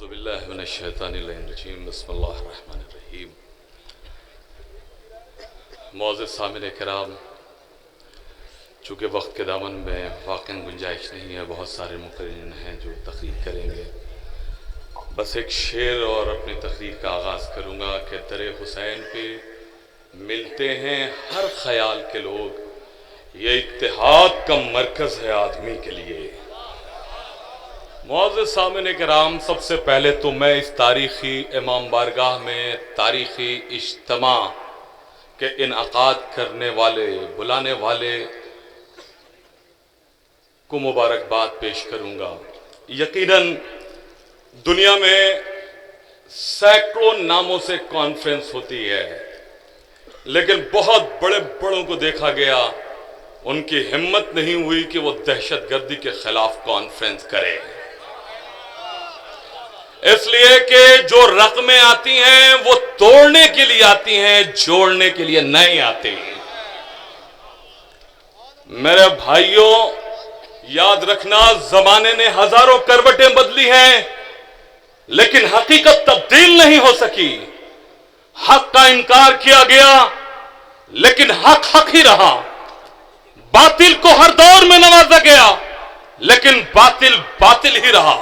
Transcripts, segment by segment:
اعوذ باللہ من الشیطان الرجیم بسم اللہ الرحمن الرحیم۔ معزز سامعین کرام، چونکہ وقت کے دامن میں واقعی گنجائش نہیں ہے، بہت سارے مقررین ہیں جو تقریر کریں گے، بس ایک شعر اور اپنی تقریر کا آغاز کروں گا کہ در حسین پہ ملتے ہیں ہر خیال کے لوگ، یہ اتحاد کا مرکز ہے آدمی کے لیے۔ معزز سامعین کرام، سب سے پہلے تو میں اس تاریخی امام بارگاہ میں تاریخی اجتماع کے انعقاد کرنے والے، بلانے والے کو مبارکباد پیش کروں گا۔ یقیناً دنیا میں سینکڑوں ناموں سے کانفرنس ہوتی ہے، لیکن بہت بڑے بڑوں کو دیکھا گیا، ان کی ہمت نہیں ہوئی کہ وہ دہشت گردی کے خلاف کانفرنس کرے، اس لیے کہ جو رقمیں آتی ہیں وہ توڑنے کے لیے آتی ہیں، جوڑنے کے لیے نہیں آتی۔ میرے بھائیوں، یاد رکھنا، زمانے نے ہزاروں کروٹیں بدلی ہیں، لیکن حقیقت تبدیل نہیں ہو سکی۔ حق کا انکار کیا گیا، لیکن حق حق ہی رہا۔ باطل کو ہر دور میں نوازا گیا، لیکن باطل باطل ہی رہا۔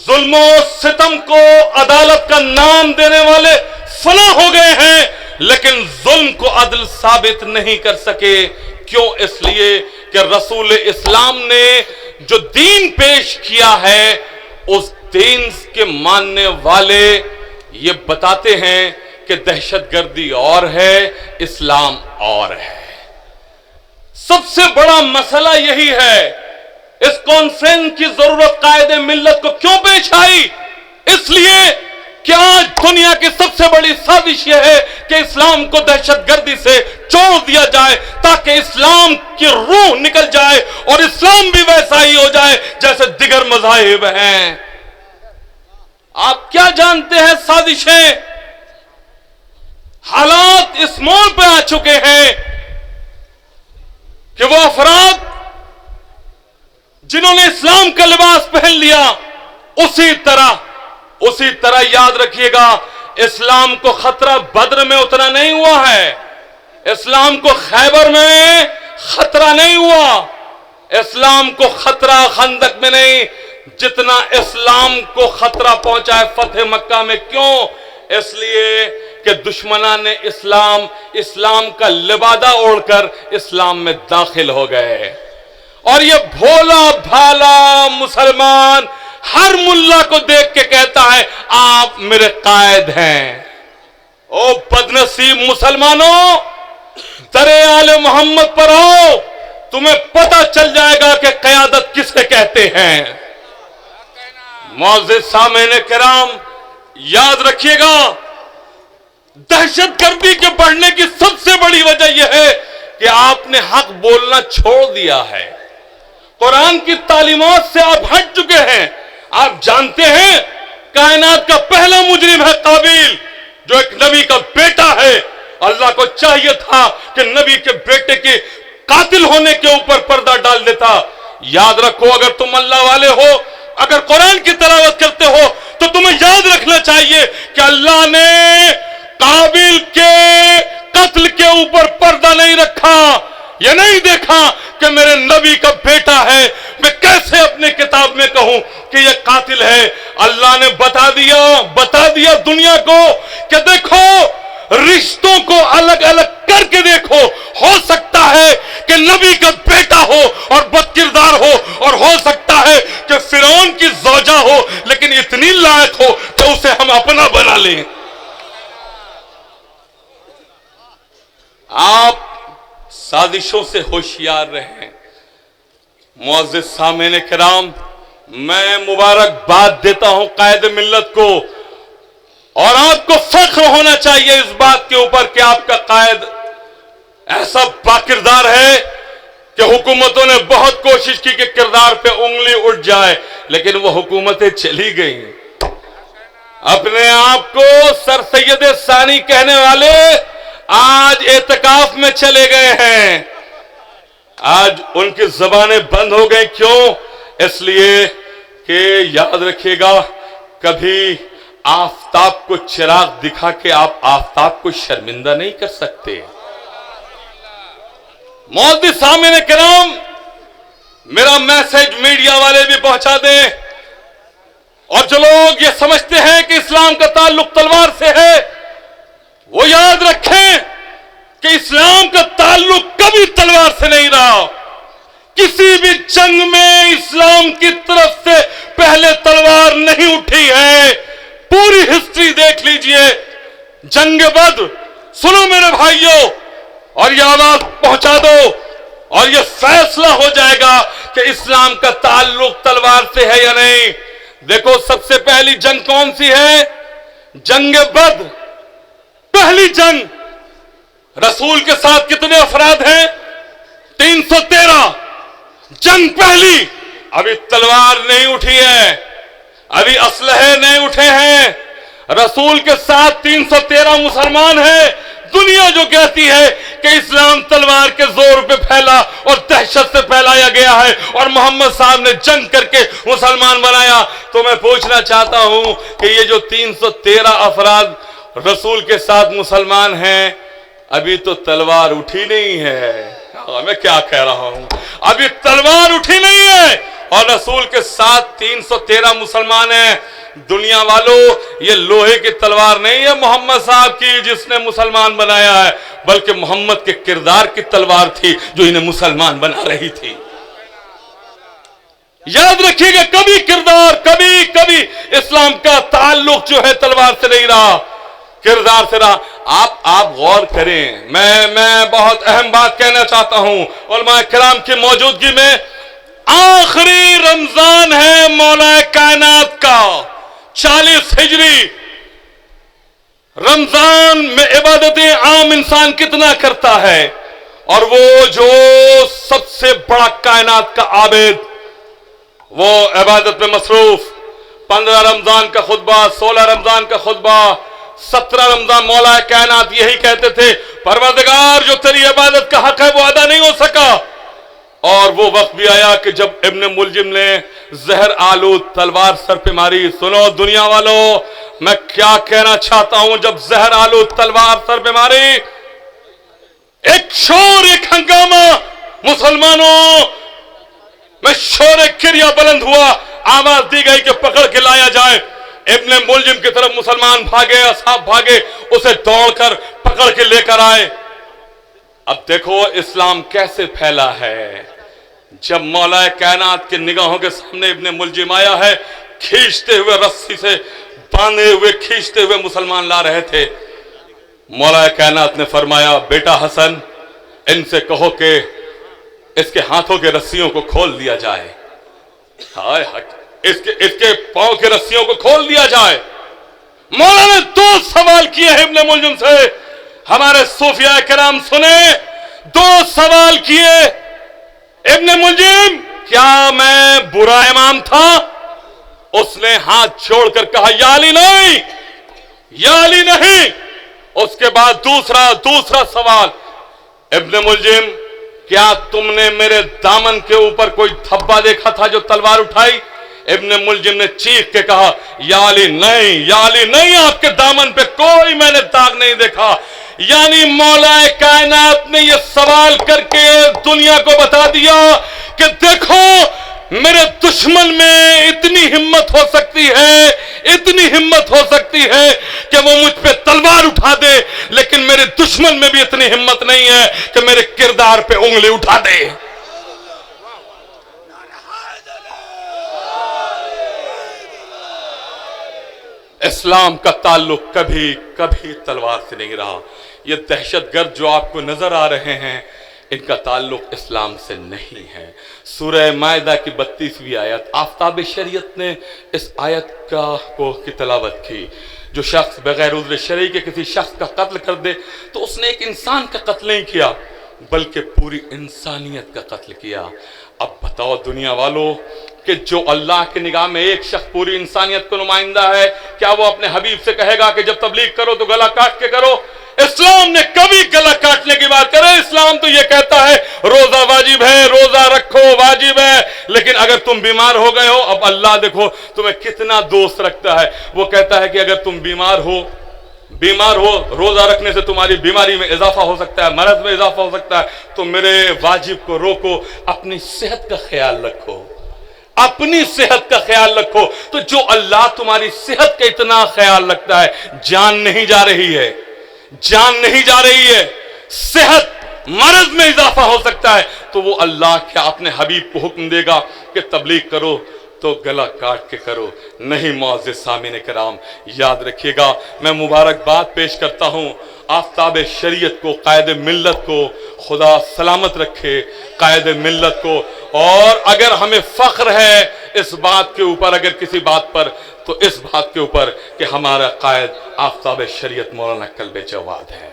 ظلم و ستم کو عدالت کا نام دینے والے فنا ہو گئے ہیں، لیکن ظلم کو عدل ثابت نہیں کر سکے۔ کیوں؟ اس لیے کہ رسول اسلام نے جو دین پیش کیا ہے، اس دین کے ماننے والے یہ بتاتے ہیں کہ دہشت گردی اور ہے، اسلام اور ہے۔ سب سے بڑا مسئلہ یہی ہے۔ اس کانفرنس کی ضرورت قائد ملت کو کیوں پیش آئی؟ اس لیے کہ آج دنیا کی سب سے بڑی سازش یہ ہے کہ اسلام کو دہشت گردی سے چھوڑ دیا جائے، تاکہ اسلام کی روح نکل جائے اور اسلام بھی ویسا ہی ہو جائے جیسے دیگر مذاہب ہیں۔ آپ کیا جانتے ہیں سازشیں؟ حالات اس موڑ پہ آ چکے ہیں کہ وہ افراد جنہوں نے اسلام کا لباس پہن لیا، اسی طرح یاد رکھیے گا، اسلام کو خطرہ بدر میں اتنا نہیں ہوا ہے، اسلام کو خیبر میں خطرہ نہیں ہوا، اسلام کو خطرہ خندق میں نہیں، جتنا اسلام کو خطرہ پہنچا ہے فتح مکہ میں۔ کیوں؟ اس لیے کہ دشمنان نے اسلام کا لبادہ اوڑھ کر اسلام میں داخل ہو گئے، اور یہ بھولا بھالا مسلمان ہر ملا کو دیکھ کے کہتا ہے آپ میرے قائد ہیں۔ او بدنصیب مسلمانوں، در آل محمد پر آؤ، تمہیں پتہ چل جائے گا کہ قیادت کسے کہتے ہیں۔ معزز سامعین کرام، یاد رکھیے گا، دہشت گردی کے بڑھنے کی سب سے بڑی وجہ یہ ہے کہ آپ نے حق بولنا چھوڑ دیا ہے، قرآن کی تعلیمات سے آپ ہٹ چکے ہیں۔ آپ جانتے ہیں کائنات کا پہلا مجرم ہے قابیل، جو ایک نبی کا بیٹا ہے۔ اللہ کو چاہیے تھا کہ نبی کے بیٹے کے قاتل ہونے کے اوپر پردہ ڈال دیتا۔ یاد رکھو، اگر تم اللہ والے ہو، اگر قرآن کی تلاوت کرتے ہو، تو تمہیں یاد رکھنا چاہیے کہ اللہ نے قابیل کے قتل کے اوپر پردہ نہیں رکھا۔ یہ نہیں دیکھا کہ میرے نبی کا بیٹا ہے، میں کیسے اپنے کتاب میں کہوں کہ یہ قاتل ہے۔ اللہ نے بتا دیا دنیا کو کہ دیکھو، رشتوں کو الگ الگ کر کے دیکھو، ہو سکتا ہے کہ نبی کا بیٹا ہو اور بد کردار ہو، اور ہو سکتا ہے کہ فرعون کی زوجہ ہو لیکن اتنی لائق ہو کہ اسے ہم اپنا بنا لیں۔ آپ سازشوں سے ہوشیار رہیں۔ معزز سامعین کرام، میں مبارکباد دیتا ہوں قائد ملت کو، اور آپ کو فخر ہونا چاہیے اس بات کے اوپر کہ آپ کا قائد ایسا باکردار ہے کہ حکومتوں نے بہت کوشش کی کہ کردار پہ انگلی اٹھ جائے، لیکن وہ حکومتیں چلی گئیں۔ اپنے آپ کو سر سید ثانی کہنے والے آج اعتکاف میں چلے گئے ہیں، آج ان کی زبانیں بند ہو گئی۔ کیوں؟ اس لیے کہ یاد رکھیے گا، کبھی آفتاب کو چراغ دکھا کے آپ آفتاب کو شرمندہ نہیں کر سکتے۔ معزز سامعین کرام، میرا میسج میڈیا والے بھی پہنچا دیں، اور جو لوگ یہ سمجھتے ہیں کہ اسلام کا تعلق تلوار سے ہے، وہ یاد رکھیں کہ اسلام کا تعلق کبھی تلوار سے نہیں رہا۔ کسی بھی جنگ میں اسلام کی طرف سے پہلے تلوار نہیں اٹھی ہے۔ پوری ہسٹری دیکھ لیجئے۔ جنگ بدر، سنو میرے بھائیوں، اور یہ آواز پہنچا دو، اور یہ فیصلہ ہو جائے گا کہ اسلام کا تعلق تلوار سے ہے یا نہیں۔ دیکھو سب سے پہلی جنگ کون سی ہے؟ جنگ بدر، پہلی جنگ۔ رسول کے ساتھ کتنے افراد ہیں؟ 313۔ جنگ پہلی، ابھی تلوار نہیں اٹھی ہے، ابھی اسلحے نہیں اٹھے ہیں، رسول کے ساتھ 313 مسلمان ہیں۔ دنیا جو کہتی ہے کہ اسلام تلوار کے زور پہ پھیلا اور دہشت سے پھیلایا گیا ہے اور محمد صاحب نے جنگ کر کے مسلمان بنایا، تو میں پوچھنا چاہتا ہوں کہ یہ جو 313 افراد رسول کے ساتھ مسلمان ہیں، ابھی تو تلوار اٹھی نہیں ہے۔ میں کیا کہہ رہا ہوں؟ ابھی تلوار اٹھی نہیں ہے، اور رسول کے ساتھ 313 مسلمان ہیں۔ دنیا والوں، یہ لوہے کی تلوار نہیں ہے محمد صاحب کی جس نے مسلمان بنایا ہے، بلکہ محمد کے کردار کی تلوار تھی جو انہیں مسلمان بنا رہی تھی۔ یاد رکھیے گا، کبھی کردار، کبھی اسلام کا تعلق جو ہے تلوار سے نہیں رہا، کردار سے رہا۔ آپ غور کریں، میں بہت اہم بات کہنا چاہتا ہوں علماء کرام کی موجودگی میں۔ آخری رمضان ہے مولا کائنات کا، 40 ہجری۔ رمضان میں عبادتیں عام انسان کتنا کرتا ہے، اور وہ جو سب سے بڑا کائنات کا عابد، وہ عبادت میں مصروف۔ 15 رمضان کا خطبہ، 16 رمضان کا خطبہ، 17 رمضان مولا کائنات یہی کہتے تھے، پروردگار جو تیری عبادت کا حق ہے وہ ادا نہیں ہو سکا۔ اور وہ وقت بھی آیا کہ جب ابن ملجم نے زہر آلود تلوار سر پہ ماری۔ سنو دنیا والوں، میں کیا کہنا چاہتا ہوں، جب زہر آلود تلوار سر پہ ماری، ایک شور، ایک ہنگامہ مسلمانوں میں، شور کریا بلند ہوا، آواز دی گئی کہ پکڑ کے لایا جائے۔ ابن ملجم کی طرف مسلمان بھاگے، اصحاب بھاگے، اسے دوڑ کر پکڑ کے لے کر آئے۔ اب دیکھو اسلام کیسے پھیلا ہے۔ جب مولا کائنات کے نگاہوں کے سامنے ابن ملجم آیا ہے، کھینچتے ہوئے، رسی سے باندھے ہوئے کھینچتے ہوئے مسلمان لا رہے تھے، مولا کائنات نے فرمایا، بیٹا حسن، ان سے کہو کہ اس کے ہاتھوں کے رسیوں کو کھول دیا جائے، اس کے پاؤں کے رسیوں کو کھول دیا جائے۔ مولا نے 2 سوال کیے ہیں ابن ملجم سے، ہمارے صوفیاء کرام سنیں، 2 سوال کیے۔ ابن ملجم، کیا میں برا امام تھا؟ اس نے ہاتھ چھوڑ کر کہا، یا علی نہیں، یا علی نہیں۔ اس کے بعد دوسرا سوال، ابن ملجم، کیا تم نے میرے دامن کے اوپر کوئی دھبا دیکھا تھا جو تلوار اٹھائی؟ ابن ملجم نے چیخ کے کہا، یا علی نہیں، یا علی نہیں، آپ کے دامن پہ کوئی میں نے داغ نہیں دیکھا۔ یعنی مولا کائنات نے یہ سوال کر کے دنیا کو بتا دیا کہ دیکھو میرے دشمن میں اتنی ہمت ہو سکتی ہے، اتنی ہمت ہو سکتی ہے کہ وہ مجھ پہ تلوار اٹھا دے، لیکن میرے دشمن میں بھی اتنی ہمت نہیں ہے کہ میرے کردار پہ انگلی اٹھا دے۔ اسلام کا تعلق کبھی تلوار سے نہیں رہا۔ یہ دہشت گرد جو آپ کو نظر آ رہے ہیں، ان کا تعلق اسلام سے نہیں ہے۔ سورہ مائدہ کی 32ویں آیت، آفتاب شریعت نے اس آیت کی تلاوت کی۔ جو شخص بغیر عذر شرعی کے کسی شخص کا قتل کر دے تو اس نے ایک انسان کا قتل نہیں کیا بلکہ پوری انسانیت کا قتل کیا۔ اب بتاؤ دنیا والوں کہ جو اللہ کی نگاہ میں ایک شخص پوری انسانیت کو نمائندہ ہے، کیا وہ اپنے حبیب سے کہے گا کہ جب تبلیغ کرو تو گلا کاٹ کے کرو؟ اسلام نے کبھی گلا کاٹنے کی بات کرے؟ اسلام تو یہ کہتا ہے روزہ واجب ہے، روزہ رکھو واجب ہے، لیکن اگر تم بیمار ہو گئے ہو، اب اللہ دیکھو تمہیں کتنا دوست رکھتا ہے، وہ کہتا ہے کہ اگر تم بیمار ہو، روزہ رکھنے سے تمہاری بیماری میں اضافہ ہو سکتا ہے، مرض میں اضافہ ہو سکتا ہے، تو میرے واجب کو روکو، اپنی صحت کا خیال رکھو، اپنی صحت کا خیال رکھو۔ تو جو اللہ تمہاری صحت کا اتنا خیال رکھتا ہے، جان نہیں جا رہی ہے، جان نہیں جا رہی ہے، صحت مرض میں اضافہ ہو سکتا ہے، تو وہ اللہ کیا اپنے حبیب کو حکم دے گا کہ تبلیغ کرو تو گلا کاٹ کے کرو؟ نہیں معزز سامعین کرام، یاد رکھیے گا، میں مبارکباد پیش کرتا ہوں آفتاب شریعت کو، قائد ملت کو، خدا سلامت رکھے قائد ملت کو۔ اور اگر ہمیں فخر ہے اس بات کے اوپر، اگر کسی بات پر، تو اس بات کے اوپر کہ ہمارا قائد آفتاب شریعت مولانا کلب جواد ہے۔